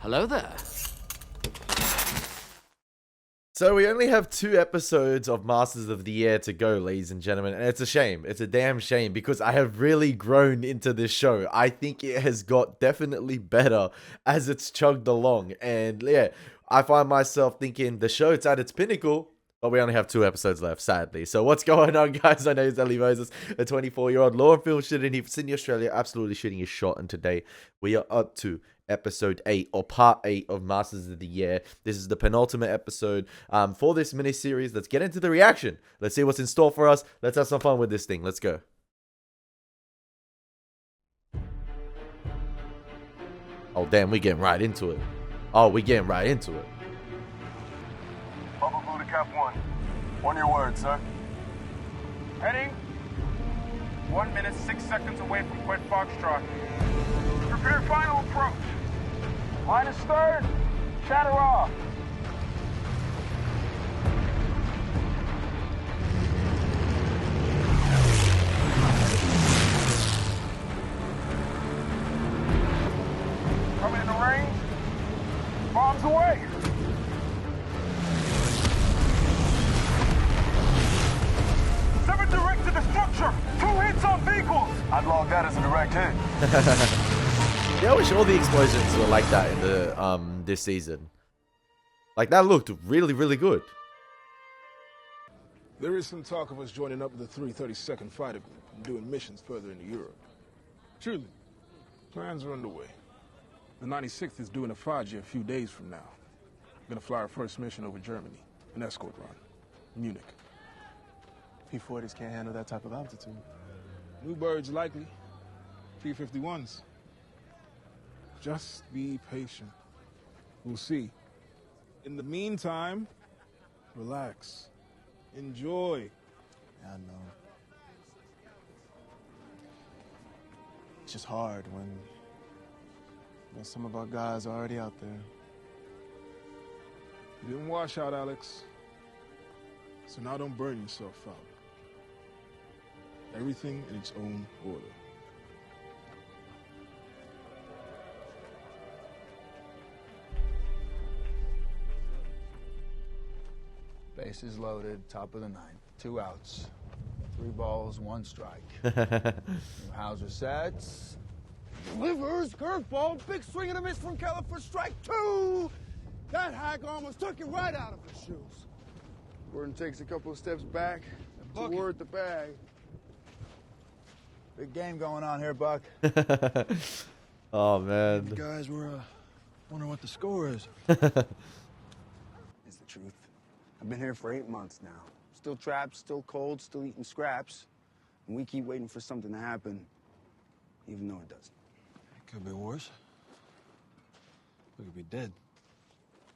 Hello there. So we only have 2 episodes of Masters of the Air to go, ladies and gentlemen, and it's a shame. It's a damn shame because I have really grown into this show. I think it has got definitely better as it's chugged along, and yeah, I find myself thinking the show it's at its pinnacle, but we only have 2 episodes left, sadly. So what's going on, guys? My name is Elie Moses, a 24-year-old law and film student here from Sydney, Australia, absolutely shooting his shot, and today we are up to episode 8 or part 8 of Masters of the Year. This is the penultimate episode for this mini series. Let's get into the reaction. Let's see what's in store for us. Let's have some fun with this thing. Let's go. Oh damn, we getting right into it. Oh, we getting right into it. Bubble Blue to Cap 1. On your word, sir. Heading 1 minute, 6 seconds away from Quet Foxtrot. Prepare final approach. Minus third, shatter off. Coming into range. Bombs away. Seven direct to the structure. 2 hits on vehicles. I'd log that as a direct hit. Yeah, I wish all the explosions were like that in the this season. Like that looked really, really good. There is some talk of us joining up with the 332nd Fighter Group and doing missions further into Europe. Truly, plans are underway. The 96th is doing a Faji a few days from now. We're gonna fly our first mission over Germany, an escort run, Munich. P-40s can't handle that type of altitude. New birds likely, P-51s. Just be patient. We'll see. In the meantime, relax. Enjoy. Yeah, I know. It's just hard when some of our guys are already out there. You didn't wash out, Alex. So now don't burn yourself out. Everything in its own order. Bases loaded, top of the ninth. 2 outs. 3 balls, 1 strike. Hauser sets. Delivers, curveball, big swing and a miss from Keller for strike 2. That hack almost took it right out of his shoes. Gordon takes a couple of steps back toward the bag. Big game going on here, Buck. Oh man. The guys were wondering what the score is. It's the truth. I've been here for 8 months now. Still trapped, still cold, still eating scraps. And we keep waiting for something to happen, even though it doesn't. It could be worse. We could be dead.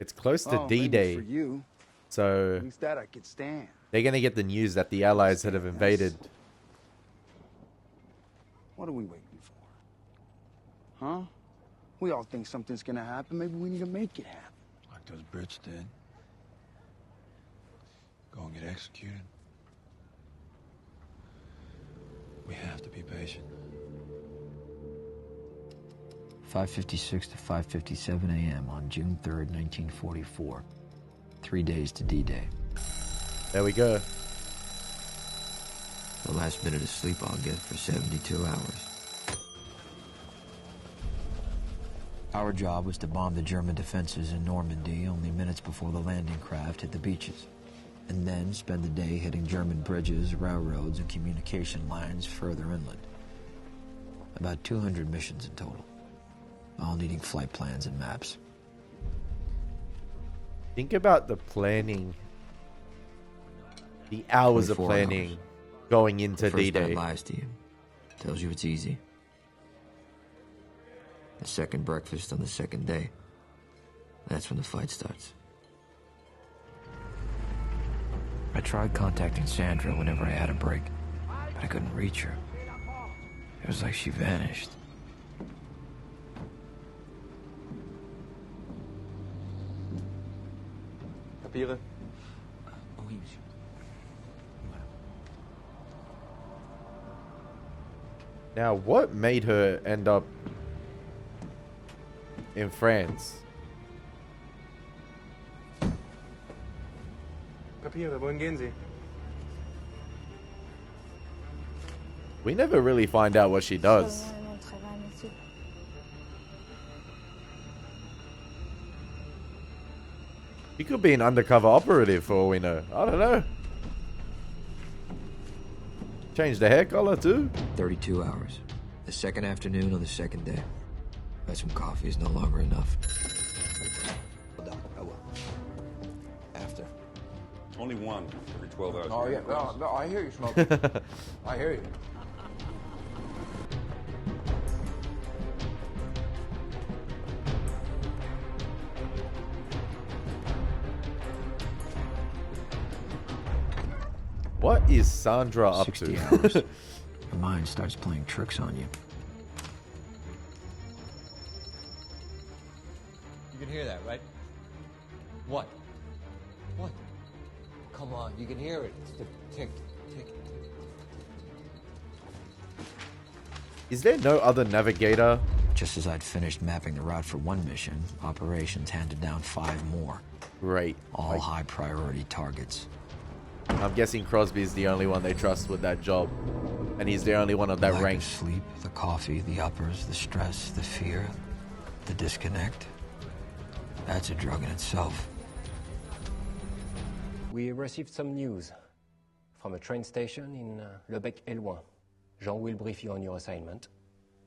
It's close to Maybe D-Day. for you. So At least that I could stand. they're gonna get the news that the Allies had have invaded. What are we waiting for? Huh? We all think something's gonna happen. Maybe we need to make it happen. Like those Brits did. Go and get executed. We have to be patient. 5:56 to 5:57 a.m. on June 3rd, 1944. 3 days to D-Day. There we go. The last minute of sleep I'll get for 72 hours. Our job was to bomb the German defenses in Normandy only minutes before the landing craft hit the beaches, and then spend the day hitting German bridges, railroads, and communication lines further inland. About 200 missions in total, all needing flight plans and maps. Think about the planning. The hours of 24 planning hours. going into The first D-Day. night lies to you. Tells you it's easy. The second breakfast on the second day. That's when the fight starts. I tried contacting Sandra whenever I had a break, but I couldn't reach her. It was like she vanished. Papiere? Now, what made her end up in France? Papiere, wohin gehen Sie? We never really find out what she does. Seulement mon travail, monsieur. He could be an undercover operative for all we know. I don't know. Change the hair color too. 32 hours. The second afternoon on the second day. But some coffee is no longer enough. I will. After. Only one every 12 hours. Oh, yeah. No, I hear you, Smokey. I hear you. What is Sandra up 60 to? hours. Your mind starts playing tricks on you. You can hear that, right? What? What? Come on, you can hear it. It's the tick, tick, tick. Is there no other navigator? Just as I'd finished mapping the route for one mission, operations handed down 5 more. Great. All high priority targets. I'm guessing Crosby's the only one they trust with that job. And he's the only one of that Lack rank. of sleep, the coffee, the uppers, the stress, the fear, the disconnect. That's a drug in itself. We received some news from a train station in Le Bec-et-Loin. Jean will brief you on your assignment.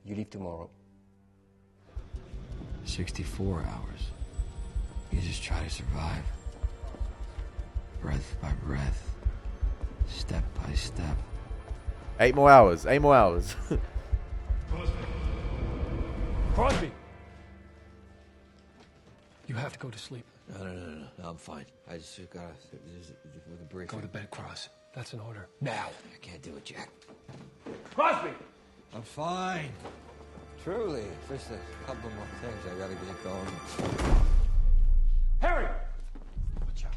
You leave tomorrow. 64 hours. You just try to survive. Breath by breath. Step by step. 8 more hours. 8 more hours. Crosby! You have to go to sleep. No, I'm fine. I just gotta with a brief. Go to bed, Cross. That's an order. Now! I can't do it, Jack. Crosby! I'm fine. Truly, just a couple more things I gotta get going. Harry! Watch out.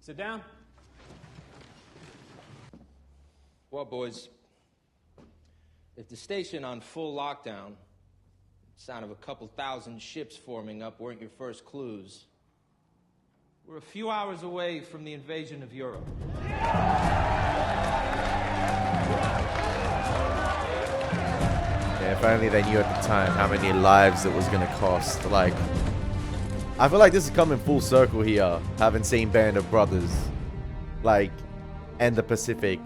Sit down. Well, boys, if the station on full lockdown, the sound of a couple thousand ships forming up weren't your first clues, we're a few hours away from the invasion of Europe. Yeah, if only they knew at the time how many lives it was going to cost. Like, I feel like this is coming full circle here, having seen Band of Brothers, like, and the Pacific.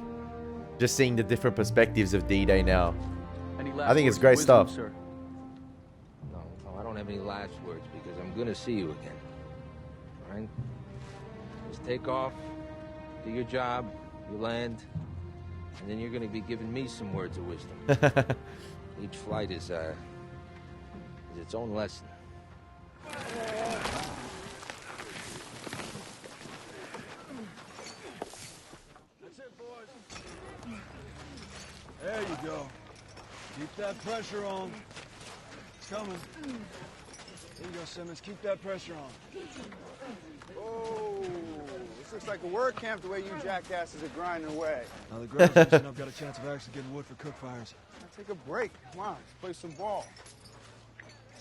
Just seeing the different perspectives of D-Day now. I think it's great stuff. No, I don't have any last words because I'm gonna see you again. All right? Just take off, do your job, you land, and then you're gonna be giving me some words of wisdom. Each flight is its own lesson. There you go. Keep that pressure on. It's coming. There you go, Simmons. Keep that pressure on. Oh, this looks like a work camp the way you jackasses are grinding away. Now the ground station, I've got a chance of actually getting wood for cook fires. Now take a break. Come on, let's play some ball.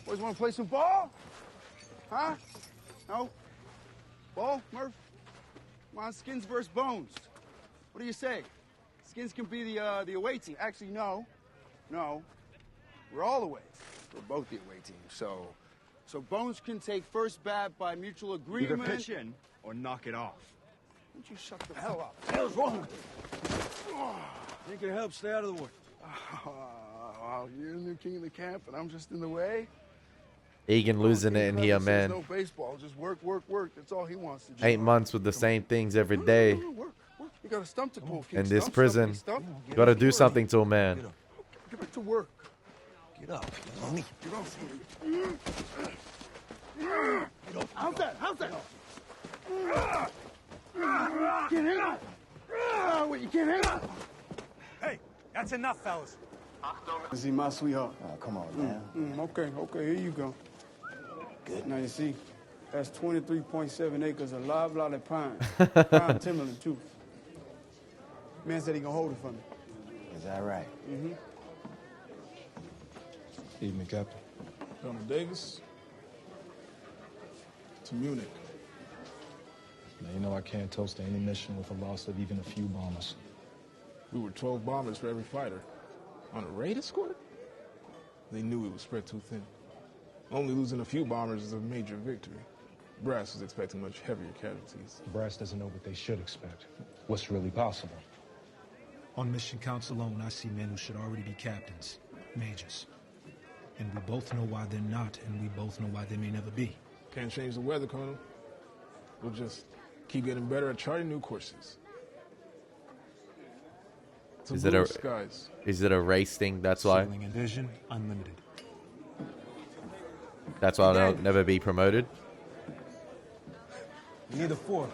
Boys want to play some ball? Huh? No? Ball, Murph? Come on, skins versus bones. What do you say? Skins can be the away team. Actually, no. We're all away. We're both the away team. So Bones can take first bat by mutual agreement. Either pitch in or knock it off. Why don't you shut the hell up? What the hell's wrong with you? Ain't gonna help. Stay out of the way. You're the new king of the camp, and I'm just in the way. Egan losing it in here, man. No baseball, just work. That's all he wants to do. 8 months with the same things every day. Work. You got a stump to pull. In this prison, got to do something to a man. Get back to work. Get up, homie. Get off me. How's that? Get in. Wait, you can't hit. Hey, that's enough, fellas. See my sweetheart. Oh, come on, man. Okay, here you go. Good. Now you see, that's 23.7 acres of live lolly pine. Prime timberland, too. Man said he gonna hold it for me. Is that right? Mm-hmm. Evening, Captain. Colonel Davis to Munich. Now, you know I can't toast to any mission with a loss of even a few bombers. We were 12 bombers for every fighter. On a raid escort? They knew we would spread too thin. Only losing a few bombers is a major victory. Brass is expecting much heavier casualties. Brass doesn't know what they should expect. What's really possible? On mission counts alone, I see men who should already be captains, majors. And we both know why they're not, and we both know why they may never be. Can't change the weather, Colonel. We'll just keep getting better at charting new courses. Is it a race thing? That's why. Sailing and vision, unlimited. That's why they'll never be promoted. We need a fourth.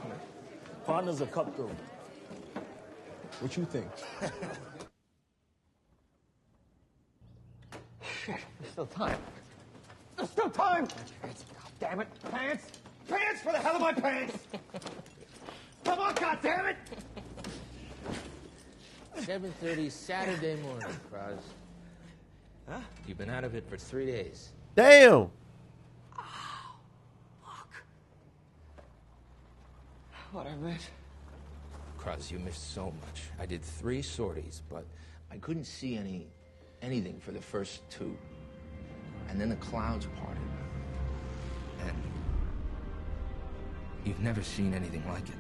Partners are cutthroat. What you think? Shit, there's still time. There's still time! God damn it! Pants! Pants! For the hell of my pants! Come on, God damn it! 7:30 Saturday morning, Cross. Huh? You've been out of it for 3 days. Damn! What I meant. Cross, you missed so much. I did 3 sorties, but I couldn't see anything for the first 2. And then the clouds parted. And you've never seen anything like it.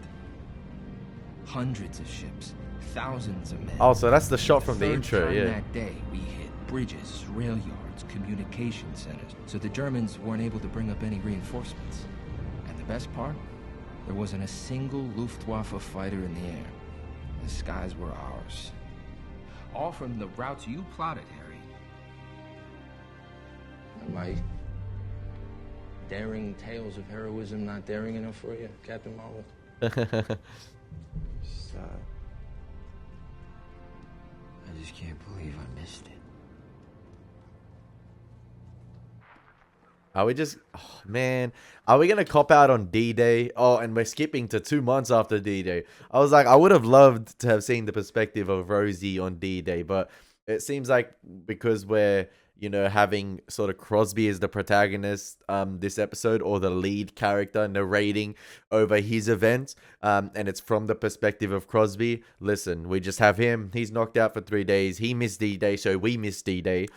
Hundreds of ships, thousands of men. Oh, so that's the shot from the intro, yeah. That day, we hit bridges, rail yards, communication centers, so the Germans weren't able to bring up any reinforcements. And the best part? There wasn't a single Luftwaffe fighter in the air. The skies were ours. All from the routes you plotted, Harry. Am my daring tales of heroism not daring enough for you, Captain Marvel? So, I just can't believe I missed it. Are we just... Oh, man. Are we going to cop out on D-Day? Oh, and we're skipping to 2 months after D-Day. I was like, I would have loved to have seen the perspective of Rosie on D-Day. But it seems like because we're, you know, having sort of Crosby as the protagonist this episode, or the lead character narrating over his events, and it's from the perspective of Crosby. Listen, we just have him. He's knocked out for 3 days. He missed D-Day, so we missed D-Day.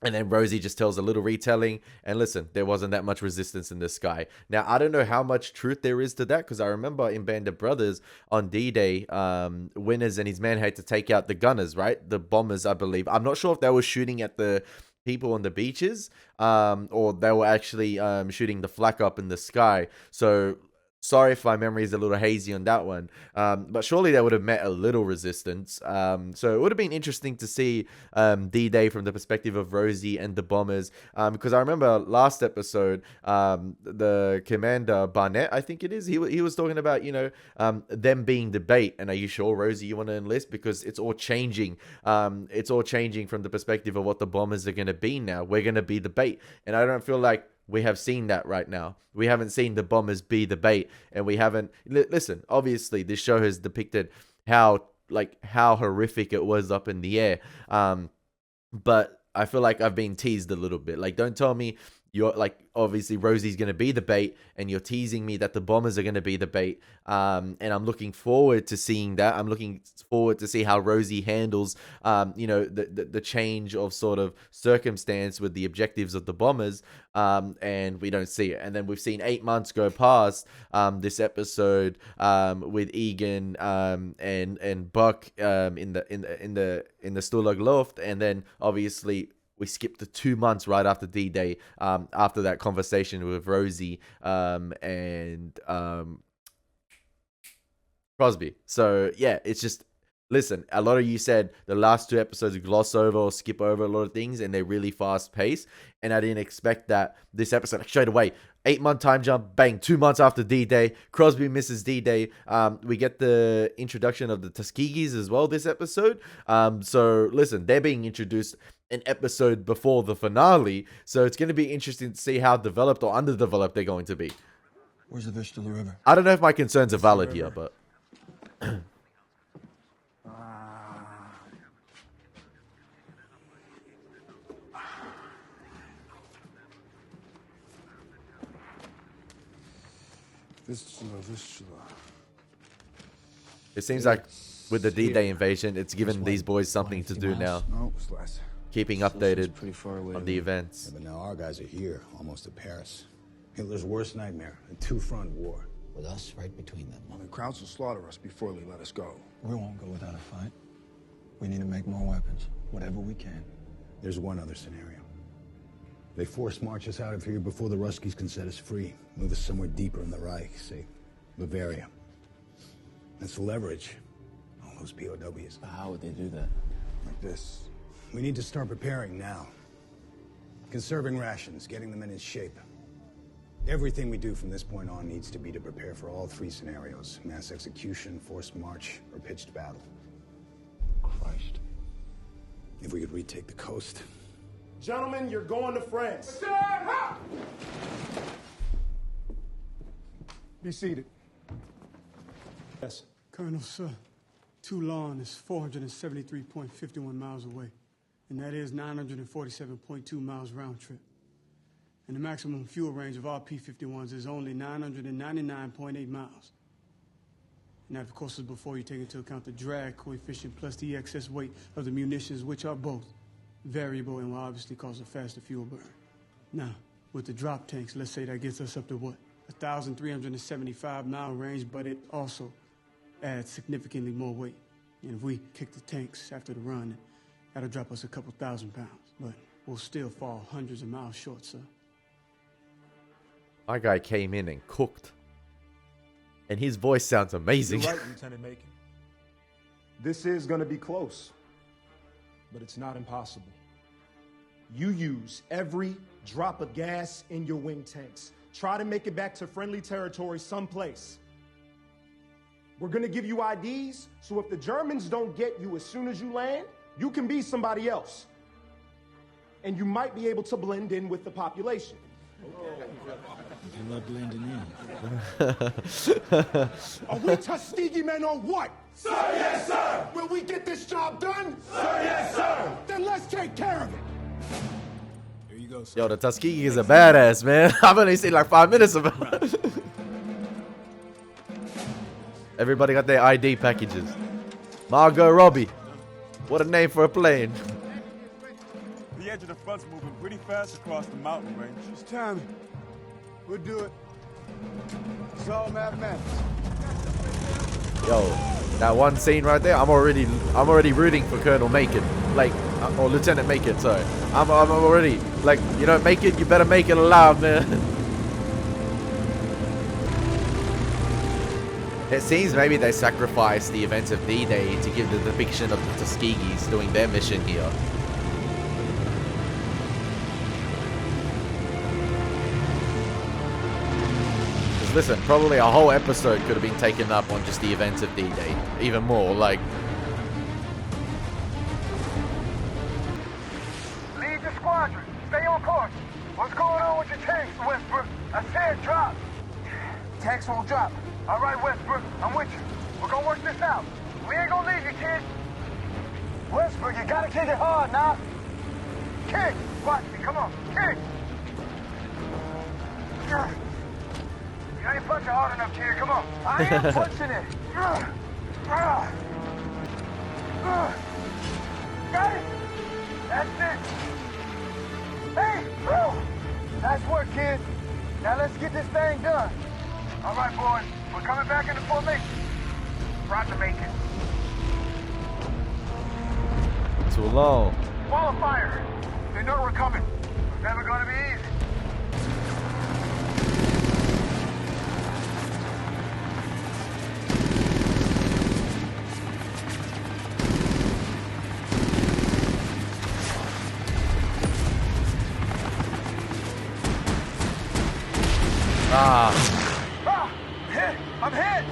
And then Rosie just tells a little retelling. And listen, there wasn't that much resistance in the sky. Now, I don't know how much truth there is to that, because I remember in Band of Brothers on D-Day, Winters and his men had to take out the gunners, right? The bombers, I believe. I'm not sure if they were shooting at the people on the beaches, or they were actually shooting the flak up in the sky. So... sorry if my memory is a little hazy on that one. But surely they would have met a little resistance. So it would have been interesting to see D-Day from the perspective of Rosie and the bombers. Because I remember last episode, the commander, Barnett, I think it is, he was talking about, you know, them being the bait. And are you sure, Rosie, you want to enlist? Because it's all changing. It's all changing from the perspective of what the bombers are going to be now. We're going to be the bait. And I don't feel like we have seen that right now. We haven't seen the bombers be the bait, and we haven't... Listen, obviously, this show has depicted how horrific it was up in the air. But I feel like I've been teased a little bit. Like, don't tell me you're like, obviously Rosie's going to be the bait, and you're teasing me that the bombers are going to be the bait. And I'm looking forward to seeing that. I'm looking forward to see how Rosie handles, you know, the change of sort of circumstance with the objectives of the bombers. And we don't see it. And then we've seen 8 months go past this episode with Egan and Buck in the Stalag Luft, and then obviously we skipped to 2 months right after D-Day, after that conversation with Rosie and Crosby. So, yeah, it's just... Listen, a lot of you said the last 2 episodes gloss over or skip over a lot of things, and they're really fast paced. And I didn't expect that this episode, like, straight away, 8-month time jump, bang, 2 months after D-Day, Crosby misses D-Day. We get the introduction of the Tuskegees as well this episode. So listen, they're being introduced an episode before the finale. So it's going to be interesting to see how developed or underdeveloped they're going to be. Where's the Vistula River? I don't know if my concerns are valid here, but... It seems like with the D-Day invasion, it's given these boys something to do now. No, it's less. Keeping updated on the events. Yeah, but now our guys are here, almost to Paris. Hitler's worst nightmare, a two-front war. With us right between them. Well, the Krauts will slaughter us before they let us go. We won't go without a fight. We need to make more weapons, whatever we can. There's one other scenario. They force march us out of here before the Ruskies can set us free. Move us somewhere deeper in the Reich, say, Bavaria. That's leverage all those POWs. How would they do that? Like this. We need to start preparing now. Conserving rations, getting the men in shape. Everything we do from this point on needs to be to prepare for all three scenarios. Mass execution, forced march, or pitched battle. Christ. If we could retake the coast. Gentlemen, you're going to France. Be seated. Yes. Colonel, sir, Toulon is 473.51 miles away, and that is 947.2 miles round trip. And the maximum fuel range of all P-51s is only 999.8 miles. And that, of course, is before you take into account the drag coefficient plus the excess weight of the munitions, which are both variable and will obviously cause a faster fuel burn. Now, with the drop tanks, let's say that gets us up to what? 1,375-mile range, but it also adds significantly more weight. And if we kick the tanks after the run, that'll drop us a couple thousand pounds. But we'll still fall hundreds of miles short, sir. My guy came in and cooked. And his voice sounds amazing. You're right, Lieutenant Macon. This is going to be close, but it's not impossible. You use every drop of gas in your wing tanks. Try to make it back to friendly territory someplace. We're going to give you IDs, so if the Germans don't get you as soon as you land, you can be somebody else. And you might be able to blend in with the population. You're not blending in. Are we Tuskegee men or what? Sir, yes, sir! Will we get this job done? Sir, yes, sir! Then let's take care of it! Here you go, sir. Yo, the Tuskegee is a badass, man. I've only seen like 5 minutes of it. Everybody got their ID packages. Margot Robbie. What a name for a plane. The edge of the front's moving pretty fast across the mountain range. It's time. We'll do it. It's all mathematics. Yo, that one scene right there, I'm already rooting for Colonel Macon, like, or Lieutenant Macon. Sorry, I'm already like, you know, Macon, you better make it alive, man. It seems maybe they sacrificed the events of D-Day to give the depiction of the Tuskegees doing their mission here. Listen, probably a whole episode could have been taken up on just the events of D-Day. Even more, like... Lead the squadron. Stay on course. What's going on with your tanks, Westbrook? I said drop. Tanks won't drop. All right, Westbrook, I'm with you. We're gonna work this out. We ain't gonna leave you, kid. Westbrook, you gotta kick it hard now. Kick! Watch me, come on, kick! You ain't punching hard enough, kid, come on. I am punching it. Got it? That's it. Hey, bro! Nice work, kid. Now let's get this thing done. All right, boys, we're coming back into formation. Roger, Macon. Too long. Wall of fire. They know we're coming. It's never gonna be easy. Hit! I'm hit!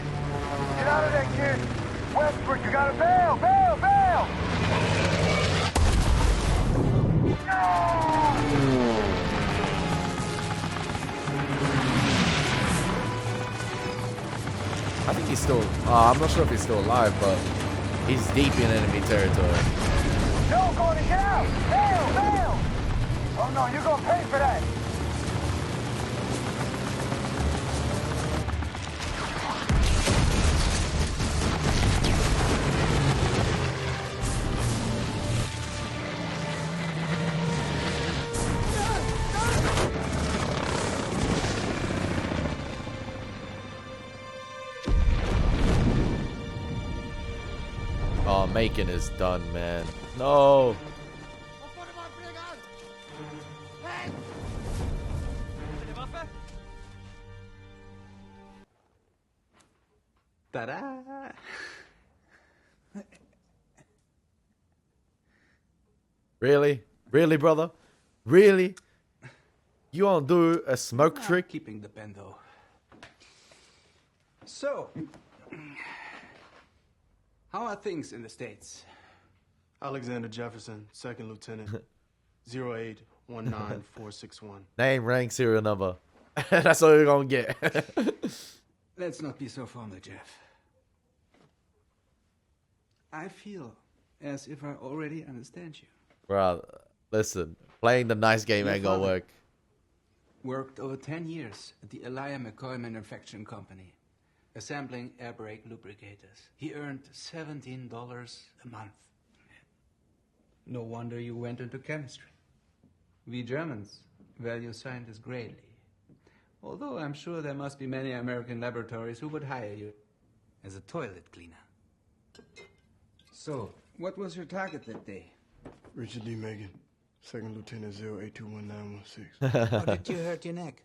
Get out of there, kid! Westbrook, you gotta bail! Bail! Bail! No! I think he's still... I'm not sure if he's still alive, but he's deep in enemy territory. No, Gordon, get out! Bail! Bail! Oh no, you're gonna pay for that! Macon is done, man. No. Ta-da! Really? Really, brother? Really? You want to do a smoke trick? Keeping the bendo. So, how are things in the States? Alexander Jefferson, second lieutenant, 0819461. Name, rank, serial number. That's all you're going to get. Let's not be so formal, Jeff. I feel as if I already understand you. Bro, listen. Playing the nice game Your ain't going to father work. Worked over 10 years at the Elie McCoy Manufacturing Company, assembling air brake lubricators. He earned $17 a month. No wonder you went into chemistry. We Germans value scientists greatly. Although I'm sure there must be many American laboratories who would hire you as a toilet cleaner. So, what was your target that day? Richard D. Megan, second lieutenant, 0821916. How did you hurt your neck?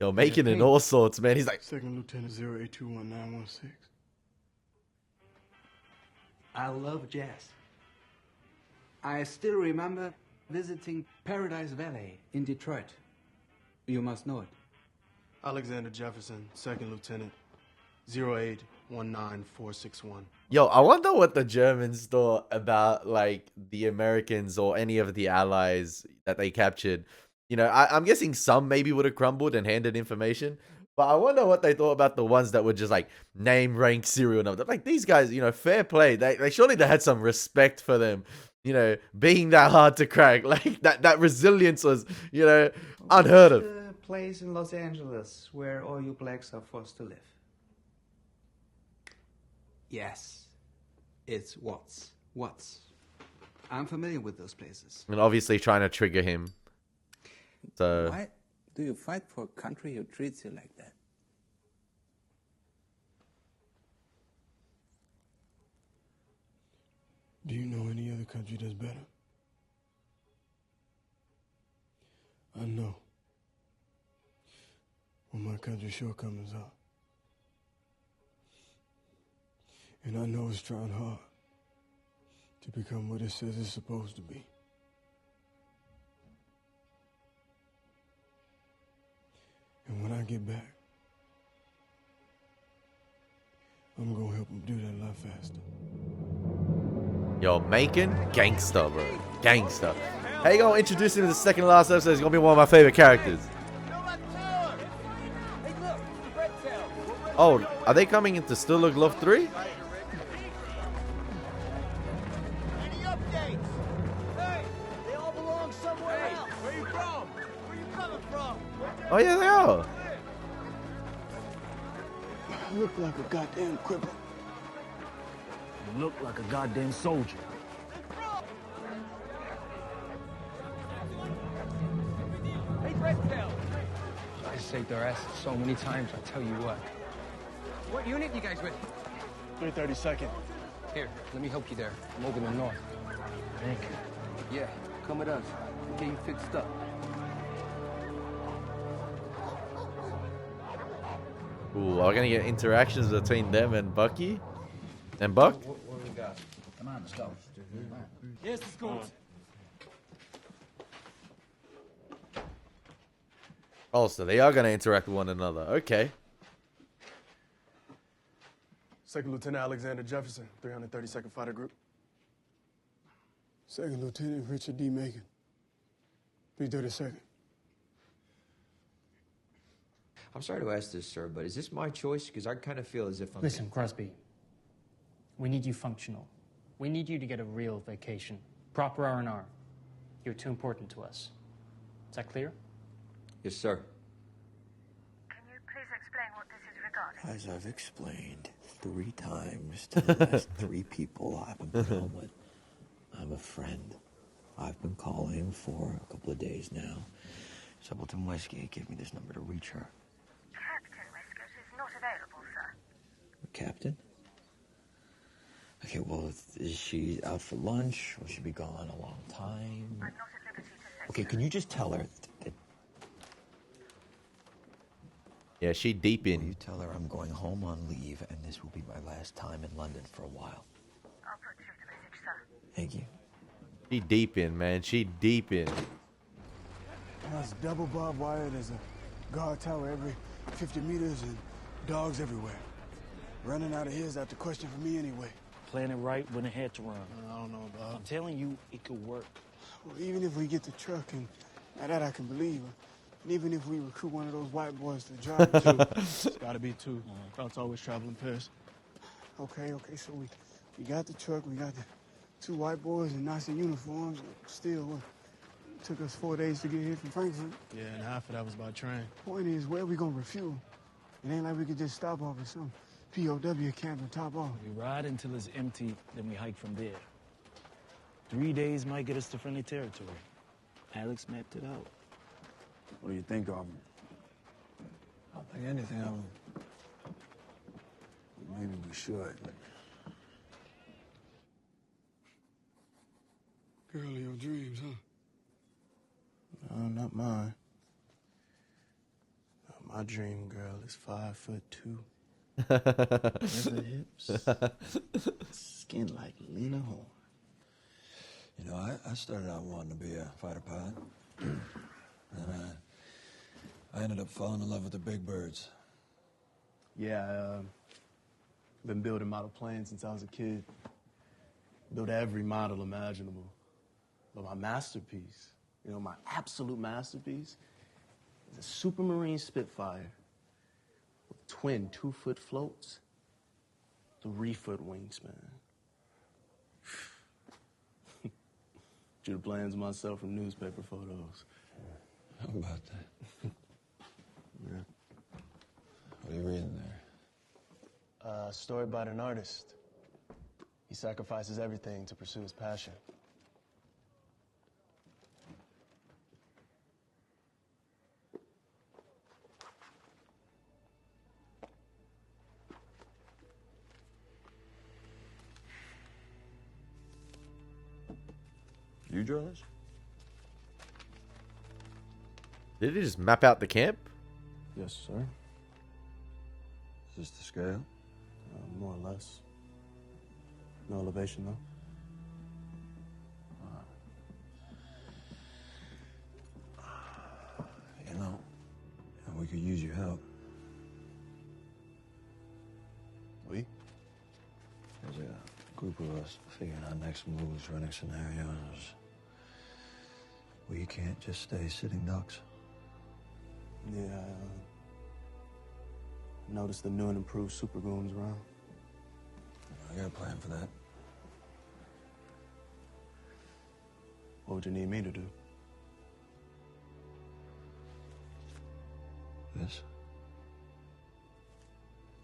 Yo, Macon in all sorts, man. He's like... Second lieutenant, 0821916. I love jazz. I still remember visiting Paradise Valley in Detroit. You must know it. Alexander Jefferson, second lieutenant, 0819461. Yo, I wonder what the Germans thought about, like, the Americans or any of the allies that they captured. You know, I'm guessing some maybe would have crumbled and handed information. But I wonder what they thought about the ones that were just, like, name, rank, serial number. Like, these guys, you know, fair play. They surely they had some respect for them, you know, being that hard to crack. Like, that resilience was, you know, unheard of. The place in Los Angeles where all you blacks are forced to live. Yes, it's Watts. I'm familiar with those places. And obviously trying to trigger him. So... Why do you fight for a country who treats you like that? Do you know any other country that's better? I know what my country's shortcomings are. And I know it's trying hard to become what it says it's supposed to be. And when I get back, I'm gonna help them do that a lot faster. Yo, Macon, gangster, bro. Gangster. How you gonna introduce him in the second to last episode? He's gonna be one of my favorite characters. Oh, are they coming into Still Look Love 3? Oh yeah, they are. You look like a goddamn cripple. You look like a goddamn soldier. Hey, Redtail! I saved their asses so many times, I tell you what. What unit you guys with? 332nd. Here, let me help you there. I'm over in the north. Thank you. Yeah, come with us. We'll get you fixed up. Ooh, are we gonna get interactions between them and Bucky? And Buck? What do we got? Come on, let's go. Yes, it's good. Oh, so they are gonna interact with one another. Okay. Second Lieutenant Alexander Jefferson, 332nd Fighter Group. Second Lieutenant Richard D. Megan, 332nd. I'm sorry to ask this, sir, but is this my choice? Because I kind of feel as if I'm... Listen, Crosby. We need you functional. We need you to get a real vacation. Proper R&R. You're too important to us. Is that clear? Yes, sir. Can you please explain what this is regarding? As I've explained 3 times to the last 3 people I've been put on with, I'm a friend. I've been calling for a couple of days now. Simpleton Westgate gave me this number to reach her. Captain Westgate is not available, sir. captain? Okay, well, is she out for lunch? Will she be gone a long time? I'm not at liberty to say. Okay, can you just tell her that... Yeah, she deep in. You tell her I'm going home on leave, and this will be my last time in London for a while. I'll put through the message, sir. Thank you. She deep in, man. She deep in. That's double barbed wire. There's a guard tower every 50 meters and dogs everywhere. Running out of here is out the question for me anyway. Playing it right when it had to run. I don't know, Bob. I'm telling you, it could work. Well, even if we get the truck, and now that I can believe, and even if we recruit one of those white boys to drive it, It's gotta be two. Crowd's always traveling pairs. Okay, so we got the truck, we got the two white boys in Nazi uniforms. Still, what, took us 4 days to get here from Frankfurt. Yeah, and half of that was by train. Point is, where we gonna refuel? It ain't like we could just stop off at some POW camp and top off. We ride until it's empty, then we hike from there. 3 days might get us to friendly territory. Alex mapped it out. What do you think of him? I don't think anything of him. Maybe we should. Girl of your dreams, huh? No, not mine. No, my dream girl is 5'2". River hips, skin like Lena Horne. You know, I started out wanting to be a fighter pilot. And I ended up falling in love with the big birds. Yeah, been building model planes since I was a kid. Built every model imaginable. But my masterpiece, you know, my absolute masterpiece, is a Supermarine Spitfire with twin 2-foot floats, 3-foot wingspan. Drew the plans myself from newspaper photos. How about that? Yeah. What are you reading there? A story about an artist. He sacrifices everything to pursue his passion. You draw this? Did he just map out the camp? Yes, sir. Is this the scale? More or less. No elevation, though. You know, we could use your help. We? There's a group of us figuring out next moves, running scenarios. We can't just stay sitting ducks. Yeah, I noticed the new and improved super goons around. I got a plan for that. What would you need me to do? This.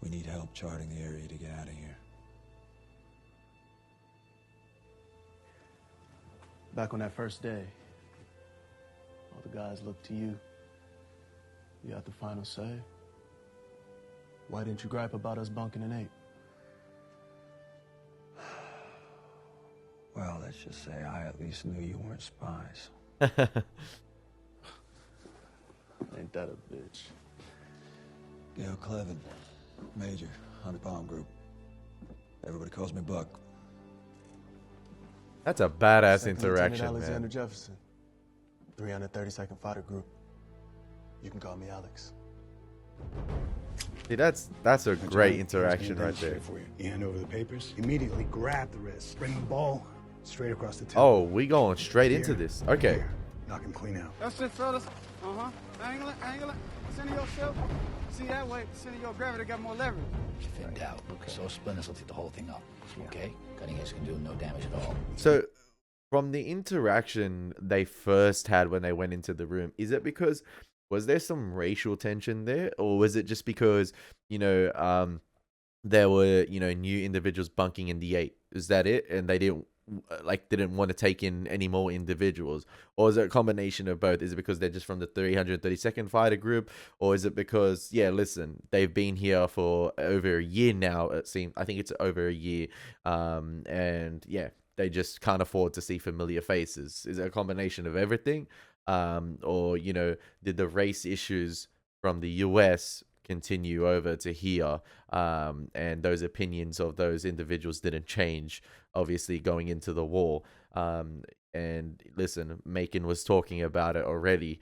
We need help charting the area to get out of here. Back on that first day, all the guys looked to you. You had the final say. Why didn't you gripe about us bunking an 8? Well, let's just say I at least knew you weren't spies. Ain't that a bitch? Gail Clevin, Major, 100 Bomb Group. Everybody calls me Buck. That's a badass Second interaction, Lieutenant Alexander man. Jefferson, 332nd Fighter Group. You can call me Alex. See, that's a great interaction right there. For you. You hand over the papers, immediately grab the wrist, bring the ball straight across the table. Oh, we going straight into this. Okay. Knock him clean out. That's it, fellas. Angle it. Center yourself. See that way, center your gravity got more leverage. If in doubt, so splinters will take the whole thing up. Okay? Cutting edge can do no damage at all. So, from the interaction they first had when they went into the room, is it because, was there some racial tension there? Or was it just because, there were, new individuals bunking in the 8? Is that it? And they didn't like didn't want to take in any more individuals, or is it a combination of both? Is it because they're just from the 332nd fighter group, or is it because listen, they've been here for over a year now? It seems, I think it's over a year, and they just can't afford to see familiar faces. Is it a combination of everything, or did the race issues from the US continue over to here, and those opinions of those individuals didn't change, obviously, going into the war? And listen, Macon was talking about it already,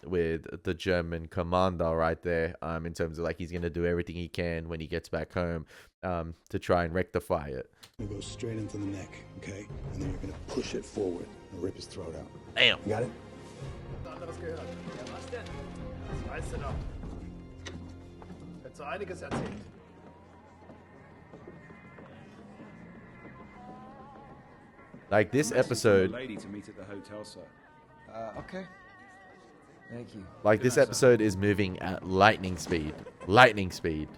with the German commander right there, in terms of like he's gonna do everything he can when he gets back home, to try and rectify it. You go straight into the neck, okay? And then you're gonna push it forward and rip his throat out. Damn. You got it? Like this episode, lady to meet at the hotel, sir. Okay. Thank you. like this episode is moving at lightning speed. Lightning speed.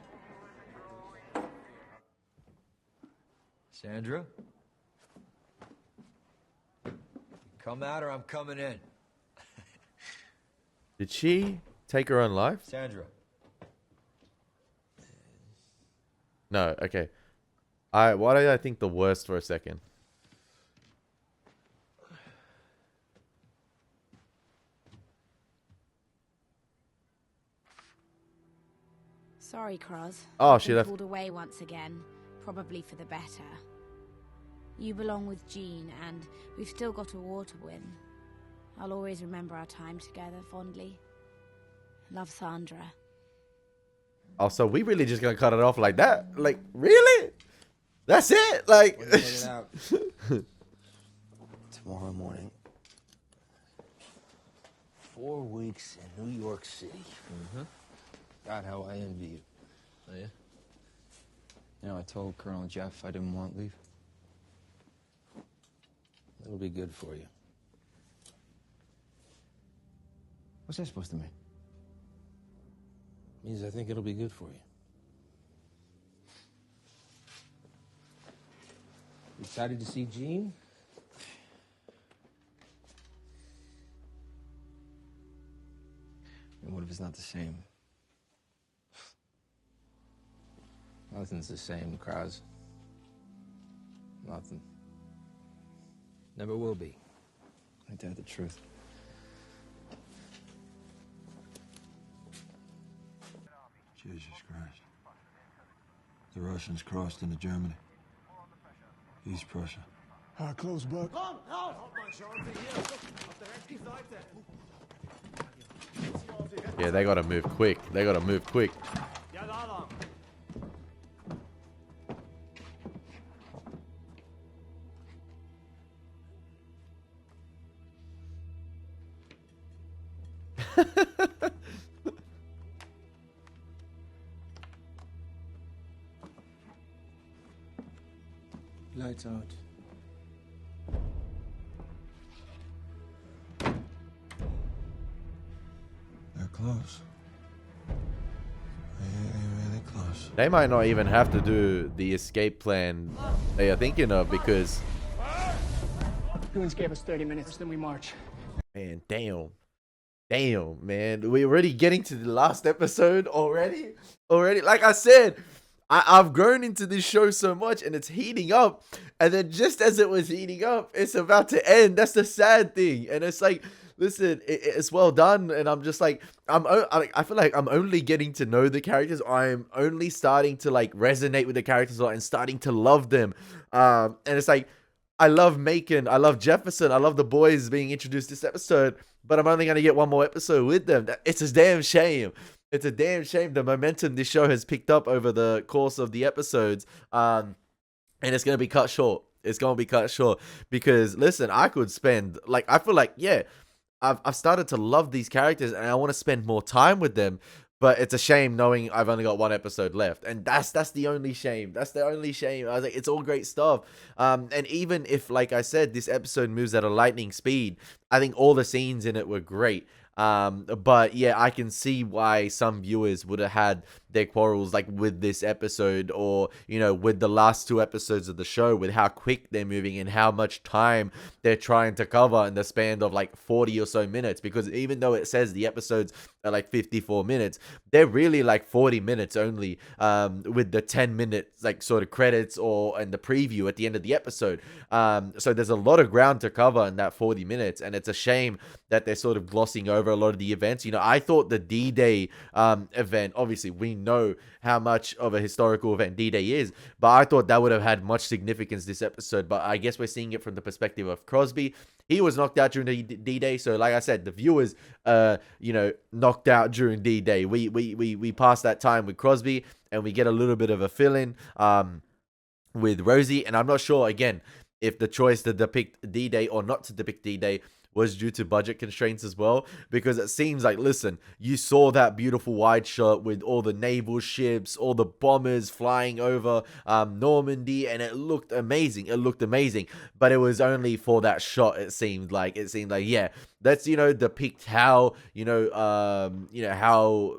Sandra? Come out or I'm coming in. Did she take her own life? Sandra. No. Okay. Why did I think the worst for a second? Sorry, Cross. Oh, I've she been left. pulled away once again, probably for the better. You belong with Jean, and we've still got a war to win. I'll always remember our time together fondly. Love, Sandra. Oh, so we really just gonna cut it off like that? Like, really? That's it? Like, When you get it out? Tomorrow morning. 4 weeks in New York City. Mm-hmm. God, how I envy you. Oh, yeah? You know, I told Colonel Jeff I didn't want leave. It'll be good for you. What's that supposed to mean? Means I think it'll be good for you. Excited to see Jean? And what if it's not the same? Nothing's the same, Krause. Nothing. Never will be. Ain't that the truth? Jesus Christ. The Russians crossed into Germany. East Prussia. Close, Buck. yeah, they gotta move quick. They gotta move quick. Lights out. They're close. They're really close. They might not even have to do the escape plan they are thinking of, because Goons gave us 30 minutes, then we march. man, damn, man, we're already getting to the last episode already. Like I said, I've grown into this show so much, and it's heating up, and then just as it was heating up, it's about to end. That's the sad thing. And it's like, listen, it's well done, and I'm just like, I feel like I'm only getting to know the characters. I'm only starting to like resonate with the characters a lot and starting to love them. And it's like, I love Macon, I love Jefferson, I love the boys being introduced this episode, but I'm only gonna get one more episode with them. It's a damn shame. It's a damn shame the momentum this show has picked up over the course of the episodes. And it's going to be cut short. It's going to be cut short because, listen, I could spend, like, I feel like, yeah, I've started to love these characters and I want to spend more time with them. But it's a shame knowing I've only got one episode left. And that's the only shame. That's the only shame. I was like, it's all great stuff. And even if, like I said, this episode moves at a lightning speed, I think all the scenes in it were great. But yeah, I can see why some viewers would have had their quarrels like with this episode, or you know, with the last 2 episodes of the show, with how quick they're moving and how much time they're trying to cover in the span of like 40 or so minutes. Because even though it says the episodes are like 54 minutes, they're really like 40 minutes only, with the 10 minutes like sort of credits and the preview at the end of the episode. So there's a lot of ground to cover in that 40 minutes, and it's a shame that they're sort of glossing over a lot of the events. You know, I thought the D-Day event, obviously we know how much of a historical event D-Day is, but I thought that would have had much significance this episode. But I guess we're seeing it from the perspective of Crosby. He was knocked out during the D-Day, so like I said, the viewers, you know, knocked out during D-Day. We passed that time with Crosby, and we get a little bit of a fill-in with Rosie. And I'm not sure, again, if the choice to depict D-Day or not to depict D-Day was due to budget constraints as well, because it seems like, listen, you saw that beautiful wide shot with all the naval ships, all the bombers flying over Normandy, and it looked amazing. It looked amazing, but it was only for that shot. It seemed like, yeah, let's, you know, depict how, how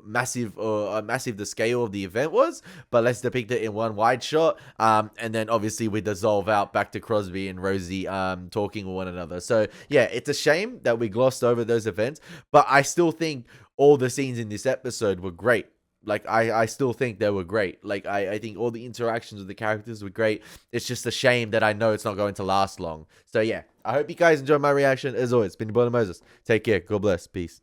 massive the scale of the event was, but let's depict it in one wide shot, and then obviously we dissolve out back to Crosby and Rosie talking with one another. So yeah, it's a shame that we glossed over those events, but I still think all the scenes in this episode were great. Like, I still think they were great. Like, I think all the interactions with the characters were great. It's just a shame that I know it's not going to last long. So yeah, I hope you guys enjoyed my reaction. As always, it's been your boy Moses. Take care. God bless. Peace.